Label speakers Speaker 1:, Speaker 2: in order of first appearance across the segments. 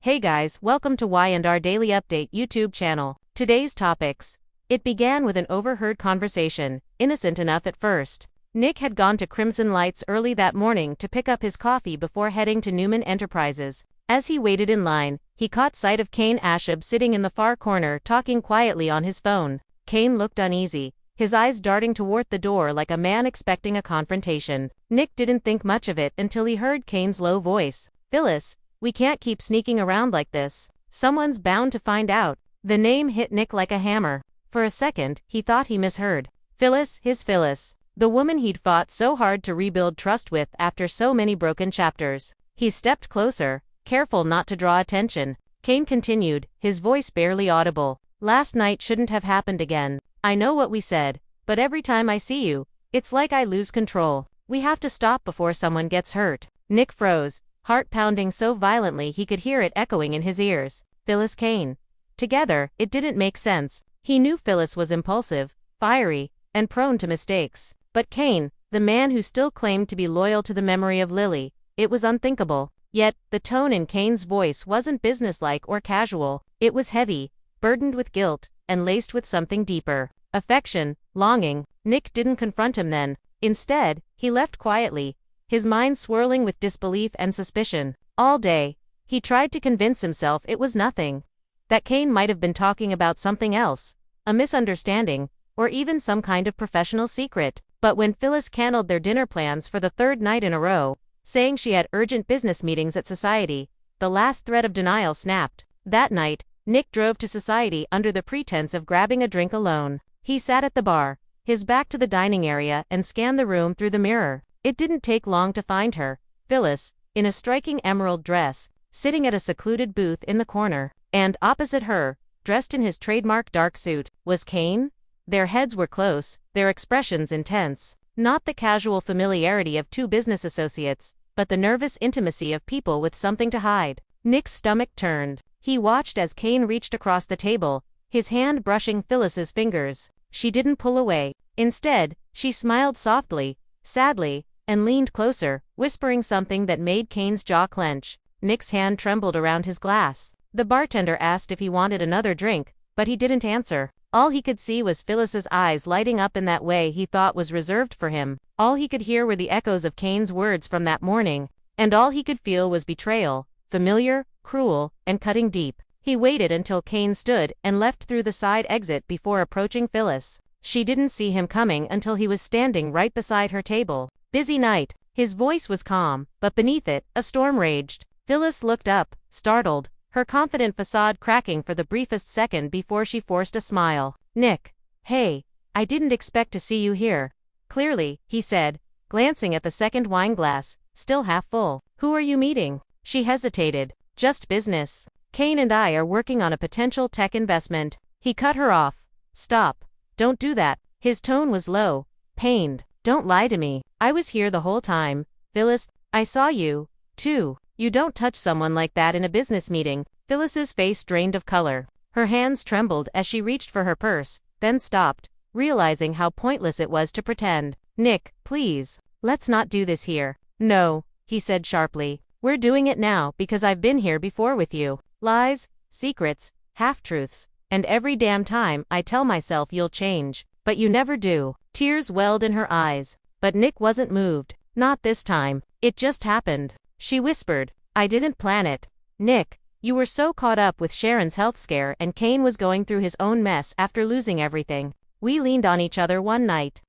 Speaker 1: Hey guys, welcome to Y&R Daily Update YouTube channel. Today's topics. It began with an overheard conversation, innocent enough at first. Nick had gone to Crimson Lights early that morning to pick up his coffee before heading to Newman Enterprises. As he waited in line, he caught sight of Kane Ashab sitting in the far corner talking quietly on his phone. Kane looked uneasy, his eyes darting toward the door like a man expecting a confrontation. Nick didn't think much of it until he heard Kane's low voice. "Phyllis, we can't keep sneaking around like this. Someone's bound to find out." The name hit Nick like a hammer. For a second, he thought he misheard. Phyllis, his Phyllis. The woman he'd fought so hard to rebuild trust with after so many broken chapters. He stepped closer, careful not to draw attention. Kane continued, his voice barely audible. "Last night shouldn't have happened again. I know what we said, but every time I see you, it's like I lose control. We have to stop before someone gets hurt." Nick froze, heart pounding so violently he could hear it echoing in his ears. Phyllis Kane. Together, it didn't make sense. He knew Phyllis was impulsive, fiery, and prone to mistakes. But Kane, the man who still claimed to be loyal to the memory of Lily, it was unthinkable. Yet, the tone in Kane's voice wasn't businesslike or casual. It was heavy, burdened with guilt, and laced with something deeper. Affection, longing. Nick didn't confront him then. Instead, he left quietly, his mind swirling with disbelief and suspicion. All day, he tried to convince himself it was nothing. That Kane might have been talking about something else, a misunderstanding, or even some kind of professional secret. But when Phyllis canceled their dinner plans for the third night in a row, saying she had urgent business meetings at Society, the last thread of denial snapped. That night, Nick drove to Society under the pretense of grabbing a drink alone. He sat at the bar, his back to the dining area, and scanned the room through the mirror. It didn't take long to find her, Phyllis, in a striking emerald dress, sitting at a secluded booth in the corner. And opposite her, dressed in his trademark dark suit, was Kane. Their heads were close, their expressions intense. Not the casual familiarity of two business associates, but the nervous intimacy of people with something to hide. Nick's stomach turned. He watched as Kane reached across the table, his hand brushing Phyllis's fingers. She didn't pull away. Instead, she smiled softly, sadly, and leaned closer, whispering something that made Kane's jaw clench. Nick's hand trembled around his glass. The bartender asked if he wanted another drink, but he didn't answer. All he could see was Phyllis's eyes lighting up in that way he thought was reserved for him. All he could hear were the echoes of Kane's words from that morning, and all he could feel was betrayal, familiar, cruel, and cutting deep. He waited until Kane stood and left through the side exit before approaching Phyllis. She didn't see him coming until he was standing right beside her table. "Busy night." His voice was calm, but beneath it, a storm raged. Phyllis looked up, startled, her confident facade cracking for the briefest second before she forced a smile. "Nick. Hey, I didn't expect to see you here." "Clearly," he said, glancing at the second wine glass, still half full. "Who are you meeting?" She hesitated. "Just business. Kane and I are working on a potential tech investment." He cut her off. "Stop. Don't do that." His tone was low, pained. "Don't lie to me. I was here the whole time. Phyllis, I saw you, too. You don't touch someone like that in a business meeting." Phyllis's face drained of color. Her hands trembled as she reached for her purse, then stopped, realizing how pointless it was to pretend. "Nick, please. Let's not do this here." "No," he said sharply. "We're doing it now because I've been here before with you. Lies, secrets, half-truths, and every damn time I tell myself you'll change, but you never do." Tears welled in her eyes, but Nick wasn't moved. "Not this time. It just happened." She whispered, "I didn't plan it. Nick, you were so caught up with Sharon's health scare and Kane was going through his own mess after losing everything. We leaned on each other one night.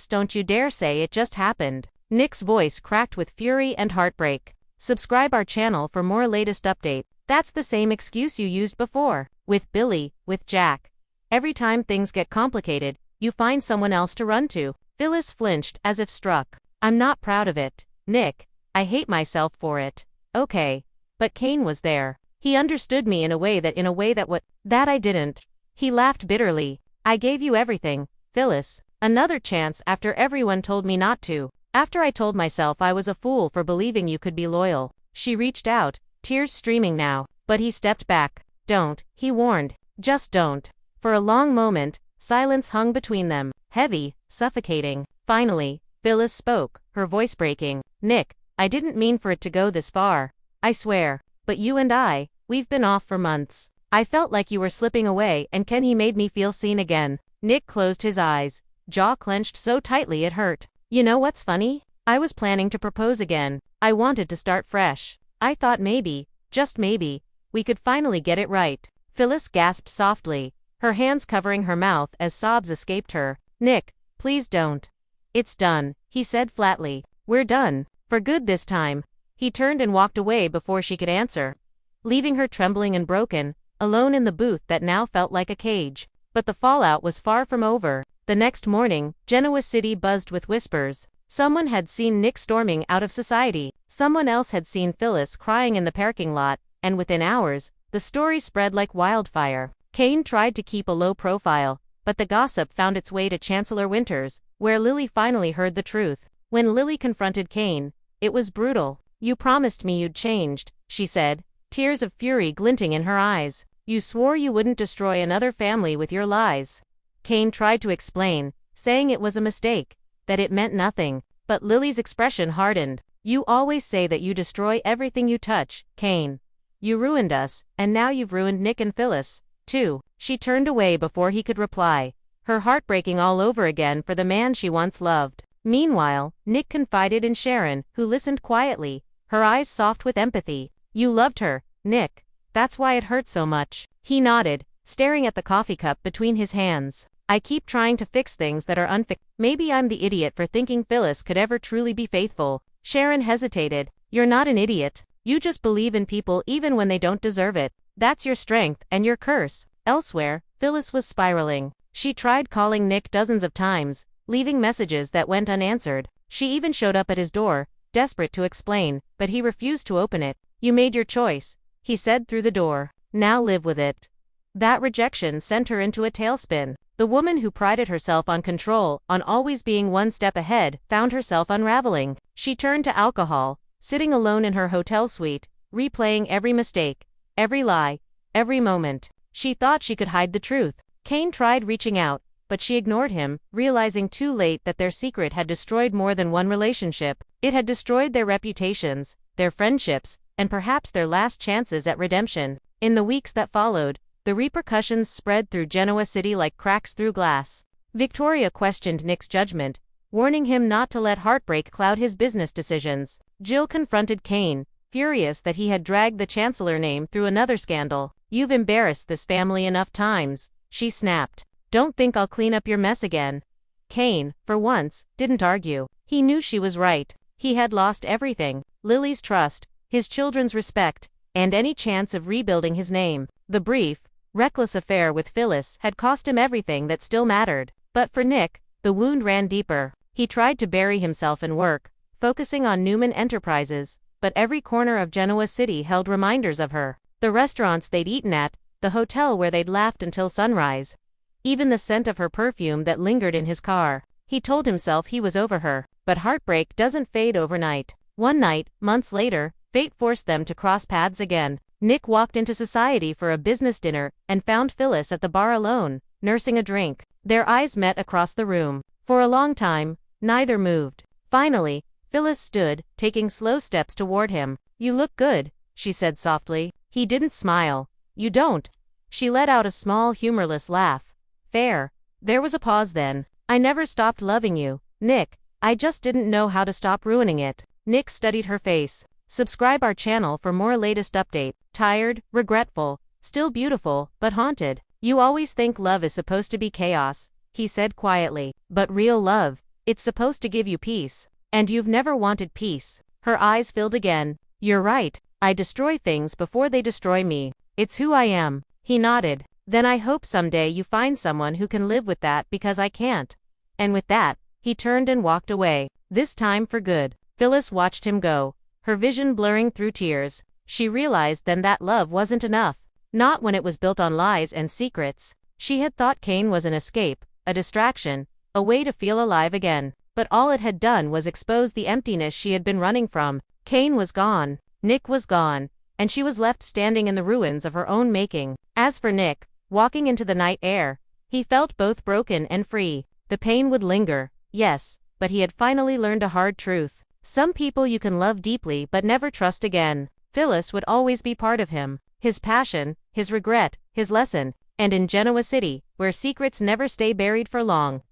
Speaker 1: Don't you dare say it just happened." Nick's voice cracked with fury and heartbreak. Subscribe our channel for more latest update. That's the same excuse you used before. With Billy, with Jack. Every time things get complicated, you find someone else to run to. Phyllis flinched as if struck. "I'm not proud of it, Nick. I hate myself for it." "Okay. But Kane was there. He understood me in a way that what? That I didn't." He laughed bitterly. "I gave you everything, Phyllis. Another chance after everyone told me not to. After I told myself I was a fool for believing you could be loyal." She reached out, tears streaming now, but he stepped back. "Don't," he warned. "Just don't." For a long moment, silence hung between them, heavy, suffocating. Finally, Phyllis spoke, her voice breaking. "Nick, I didn't mean for it to go this far. I swear. But you and I, We've been off for months. I felt like you were slipping away and he made me feel seen again. Nick closed his eyes, jaw clenched so tightly it hurt. You know what's funny? I was planning to propose again. I wanted to start fresh. I thought maybe, just maybe, we could finally get it right. Phyllis gasped softly, her hands covering her mouth as sobs escaped her. Nick, please don't. It's done, he said flatly. We're done. For good this time. He turned and walked away before she could answer, leaving her trembling and broken, alone in the booth that now felt like a cage. But the fallout was far from over. The next morning, Genoa City buzzed with whispers. Someone had seen Nick storming out of society. Someone else had seen Phyllis crying in the parking lot, and within hours, the story spread like wildfire. Kane tried to keep a low profile, but the gossip found its way to Chancellor Winters, where Lily finally heard the truth. When Lily confronted Kane, it was brutal. You promised me you'd changed, she said, tears of fury glinting in her eyes. You swore you wouldn't destroy another family with your lies. Kane tried to explain, saying it was a mistake, that it meant nothing, but Lily's expression hardened. You always say that you destroy everything you touch, Kane. You ruined us, and now you've ruined Nick and Phyllis, too. She turned away before he could reply, her heart breaking all over again for the man she once loved. Meanwhile, Nick confided in Sharon, who listened quietly, her eyes soft with empathy. You loved her, Nick. That's why it hurt so much. He nodded, staring at the coffee cup between his hands. I keep trying to fix things that are unfixable. Maybe I'm the idiot for thinking Phyllis could ever truly be faithful. Sharon hesitated. You're not an idiot. You just believe in people even when they don't deserve it. That's your strength and your curse. Elsewhere, Phyllis was spiraling. She tried calling Nick dozens of times, leaving messages that went unanswered. She even showed up at his door, desperate to explain, but he refused to open it. You made your choice, he said through the door. Now live with it. That rejection sent her into a tailspin. The woman who prided herself on control, on always being one step ahead, found herself unraveling. She turned to alcohol, sitting alone in her hotel suite, replaying every mistake, every lie, every moment. She thought she could hide the truth. Kane tried reaching out, but she ignored him, realizing too late that their secret had destroyed more than one relationship. It had destroyed their reputations, their friendships, and perhaps their last chances at redemption. In the weeks that followed, the repercussions spread through Genoa City like cracks through glass. Victoria questioned Nick's judgment, warning him not to let heartbreak cloud his business decisions. Jill confronted Kane, furious that he had dragged the Chancellor name through another scandal. You've embarrassed this family enough times, she snapped. Don't think I'll clean up your mess again. Kane, for once, didn't argue. He knew she was right. He had lost everything: Lily's trust, his children's respect, and any chance of rebuilding his name. The brief, reckless affair with Phyllis had cost him everything that still mattered. But for Nick, the wound ran deeper. He tried to bury himself in work, focusing on Newman Enterprises, but every corner of Genoa City held reminders of her. The restaurants they'd eaten at, the hotel where they'd laughed until sunrise. Even the scent of her perfume that lingered in his car. He told himself he was over her, but heartbreak doesn't fade overnight. One night, months later, fate forced them to cross paths again. Nick walked into society for a business dinner and found Phyllis at the bar alone, nursing a drink. Their eyes met across the room. For a long time, neither moved. Finally, Phyllis stood, taking slow steps toward him. You look good, she said softly. He didn't smile. You don't. She let out a small humorless laugh. Fair. There was a pause then. I never stopped loving you, Nick. I just didn't know how to stop ruining it. Nick studied her face. Subscribe our channel for more latest update. Tired, regretful, still beautiful, but haunted. You always think love is supposed to be chaos, he said quietly. But real love, it's supposed to give you peace. And you've never wanted peace. Her eyes filled again. You're right. I destroy things before they destroy me. It's who I am. He nodded. Then I hope someday you find someone who can live with that because I can't. And with that, he turned and walked away. This time for good. Phyllis watched him go, her vision blurring through tears. She realized then that love wasn't enough. Not when it was built on lies and secrets. She had thought Kane was an escape, a distraction, a way to feel alive again. But all it had done was expose the emptiness she had been running from. Kane was gone. Nick was gone. And she was left standing in the ruins of her own making. As for Nick, walking into the night air, he felt both broken and free. The pain would linger, yes, but he had finally learned a hard truth. Some people you can love deeply but never trust again. Phyllis would always be part of him. His passion, his regret, his lesson, and in Genoa City, where secrets never stay buried for long.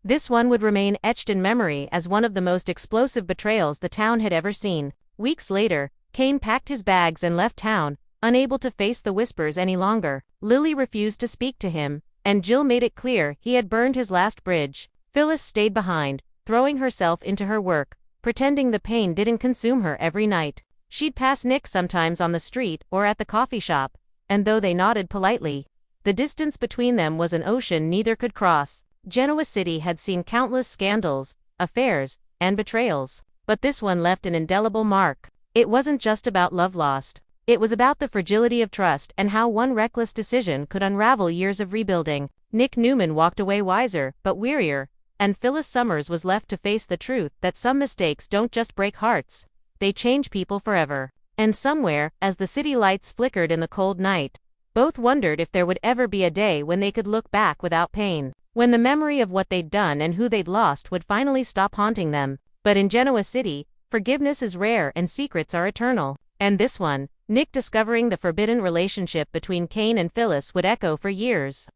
Speaker 1: This one would remain etched in memory as one of the most explosive betrayals the town had ever seen. Weeks later, Kane packed his bags and left town, unable to face the whispers any longer. Lily refused to speak to him, and Jill made it clear he had burned his last bridge. Phyllis stayed behind, throwing herself into her work, pretending the pain didn't consume her every night. She'd pass Nick sometimes on the street or at the coffee shop, and though they nodded politely, the distance between them was an ocean neither could cross. Genoa City had seen countless scandals, affairs, and betrayals, but this one left an indelible mark. It wasn't just about love lost. It was about the fragility of trust and how one reckless decision could unravel years of rebuilding. Nick Newman walked away wiser, but wearier, and Phyllis Summers was left to face the truth that some mistakes don't just break hearts, they change people forever. And somewhere, as the city lights flickered in the cold night, both wondered if there would ever be a day when they could look back without pain, when the memory of what they'd done and who they'd lost would finally stop haunting them. But in Genoa City, forgiveness is rare and secrets are eternal. And this one, Nick discovering the forbidden relationship between Kane and Phyllis, would echo for years,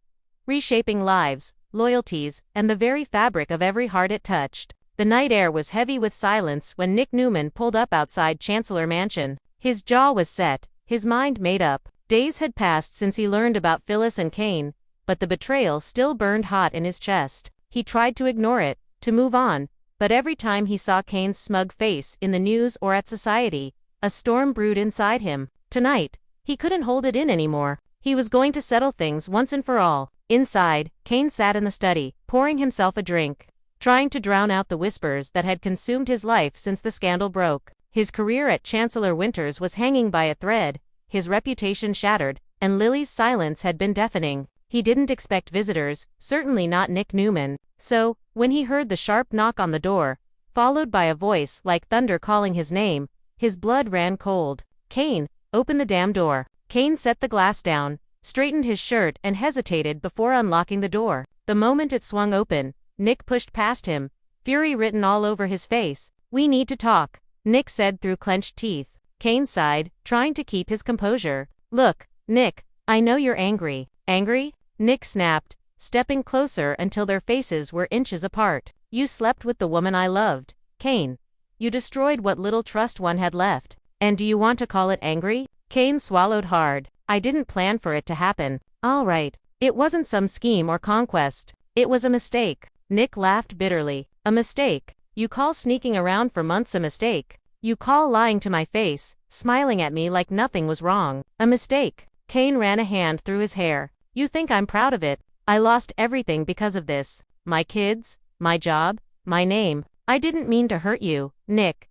Speaker 1: reshaping lives, loyalties, and the very fabric of every heart it touched. The night air was heavy with silence when Nick Newman pulled up outside Chancellor Mansion. His jaw was set, his mind made up. Days had passed since he learned about Phyllis and Kane, but the betrayal still burned hot in his chest. He tried to ignore it, to move on, but every time he saw Kane's smug face in the news or at society, a storm brewed inside him. Tonight, he couldn't hold it in anymore. He was going to settle things once and for all. Inside, Kane sat in the study, pouring himself a drink, trying to drown out the whispers that had consumed his life since the scandal broke. His career at Chancellor Winters was hanging by a thread, his reputation shattered, and Lily's silence had been deafening. He didn't expect visitors, certainly not Nick Newman, so, when he heard the sharp knock on the door, followed by a voice like thunder calling his name, his blood ran cold. "Kane, open the damn door." Kane set the glass down, straightened his shirt and hesitated before unlocking the door. The moment it swung open, Nick pushed past him, fury written all over his face. "We need to talk," Nick said through clenched teeth. Kane sighed, trying to keep his composure. "Look, Nick, I know you're angry." "Angry?" Nick snapped, stepping closer until their faces were inches apart. "You slept with the woman I loved, Kane. You destroyed what little trust one had left. And do you want to call it angry?" Kane swallowed hard. "I didn't plan for it to happen." "All right. It wasn't some scheme or conquest. It was a mistake." Nick laughed bitterly. "A mistake? You call sneaking around for months a mistake? You call lying to my face, smiling at me like nothing was wrong, a mistake?" Kane ran a hand through his hair. "You think I'm proud of it? I lost everything because of this. My kids, my job, my name. I didn't mean to hurt you, Nick."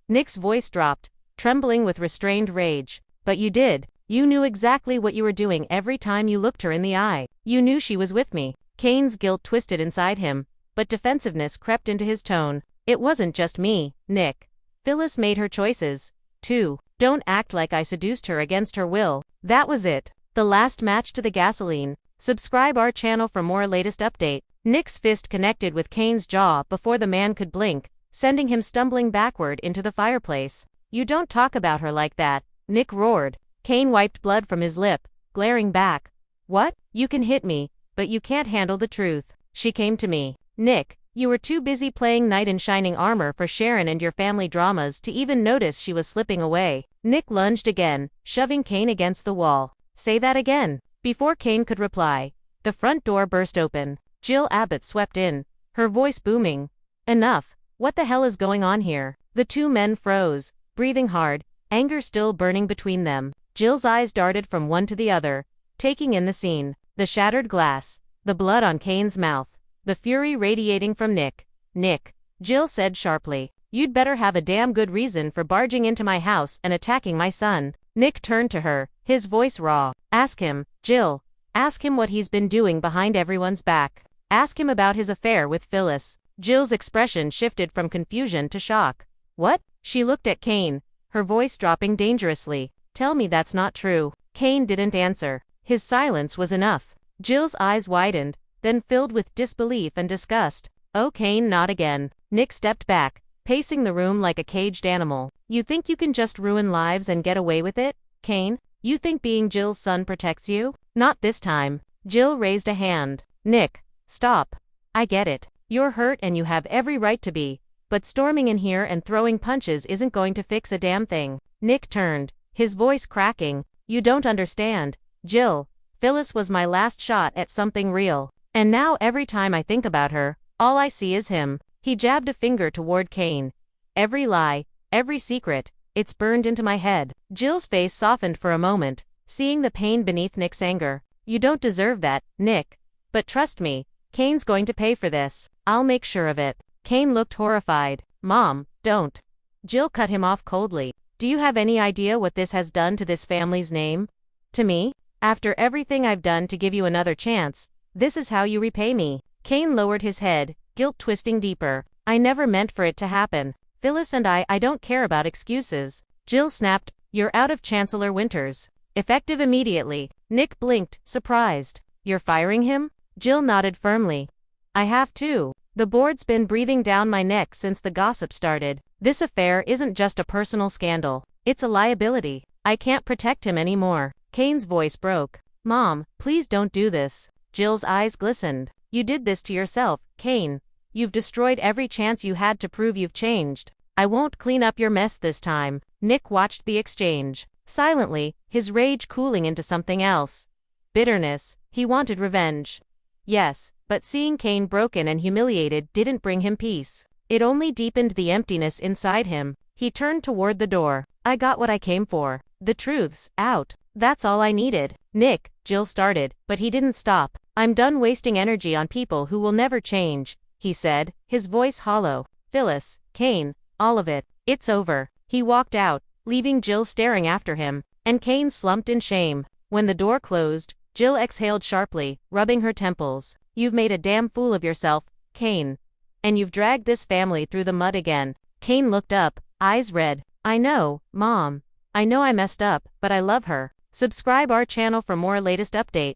Speaker 1: Nick's voice dropped, trembling with restrained rage. "But you did. You knew exactly what you were doing every time you looked her in the eye. You knew she was with me." Kane's guilt twisted inside him, but defensiveness crept into his tone. "It wasn't just me, Nick. Phyllis made her choices, too. Don't act like I seduced her against her will." That was it. The last match to the gasoline. Subscribe our channel for more latest update. Nick's fist connected with Kane's jaw before the man could blink, sending him stumbling backward into the fireplace. "You don't talk about her like that," Nick roared. Kane wiped blood from his lip, glaring back. "What? You can hit me, but you can't handle the truth. She came to me. Nick, you were too busy playing knight in shining armor for Sharon and your family dramas to even notice she was slipping away." Nick lunged again, shoving Kane against the wall. "Say that again." Before Kane could reply, the front door burst open. Jill Abbott swept in, her voice booming. "Enough. What the hell is going on here?" The two men froze, breathing hard, anger still burning between them. Jill's eyes darted from one to the other, taking in the scene. The shattered glass, the blood on Kane's mouth, the fury radiating from Nick. "Nick," Jill said sharply, "you'd better have a damn good reason for barging into my house and attacking my son." Nick turned to her, his voice raw. "Ask him, Jill. Ask him what he's been doing behind everyone's back. Ask him about his affair with Phyllis." Jill's expression shifted from confusion to shock. "What?" She looked at Kane, her voice dropping dangerously. "Tell me that's not true." Kane didn't answer. His silence was enough. Jill's eyes widened, then filled with disbelief and disgust. "Oh, Kane, not again." Nick stepped back, pacing the room like a caged animal. You think you can just ruin lives and get away with it, Kane? You think being Jill's son protects you? Not this time. Jill raised a hand. Nick, stop. I get it. You're hurt and you have every right to be, but storming in here and throwing punches isn't going to fix a damn thing. Nick turned, his voice cracking. You don't understand, Jill. Phyllis was my last shot at something real. And now every time I think about her, all I see is him. He jabbed a finger toward Kane. Every lie, every secret, it's burned into my head. Jill's face softened for a moment, seeing the pain beneath Nick's anger. You don't deserve that, Nick. But trust me, Kane's going to pay for this. I'll make sure of it. Kane looked horrified. Mom, don't. Jill cut him off coldly. Do you have any idea what this has done to this family's name? To me? After everything I've done to give you another chance, this is how you repay me. Kane lowered his head, guilt twisting deeper. I never meant for it to happen. Phyllis and I don't care about excuses. Jill snapped, you're out of Chancellor Winters. Effective immediately. Nick blinked, surprised. You're firing him? Jill nodded firmly. I have to. The board's been breathing down my neck since the gossip started. This affair isn't just a personal scandal. It's a liability. I can't protect him anymore. Kane's voice broke. Mom, please don't do this. Jill's eyes glistened. You did this to yourself, Kane. You've destroyed every chance you had to prove you've changed. I won't clean up your mess this time. Nick watched the exchange. Silently, his rage cooling into something else. Bitterness. He wanted revenge. Yes, but seeing Kane broken and humiliated didn't bring him peace. It only deepened the emptiness inside him. He turned toward the door. I got what I came for. The truth's out. That's all I needed. Nick, Jill started, but he didn't stop. I'm done wasting energy on people who will never change, he said, his voice hollow. Phyllis, Kane, all of it. It's over. He walked out, leaving Jill staring after him, and Kane slumped in shame. When the door closed, Jill exhaled sharply, rubbing her temples. You've made a damn fool of yourself, Kane. And you've dragged this family through the mud again. Kane looked up, eyes red. I know, Mom. I know I messed up, but I love her. Subscribe our channel for more latest update.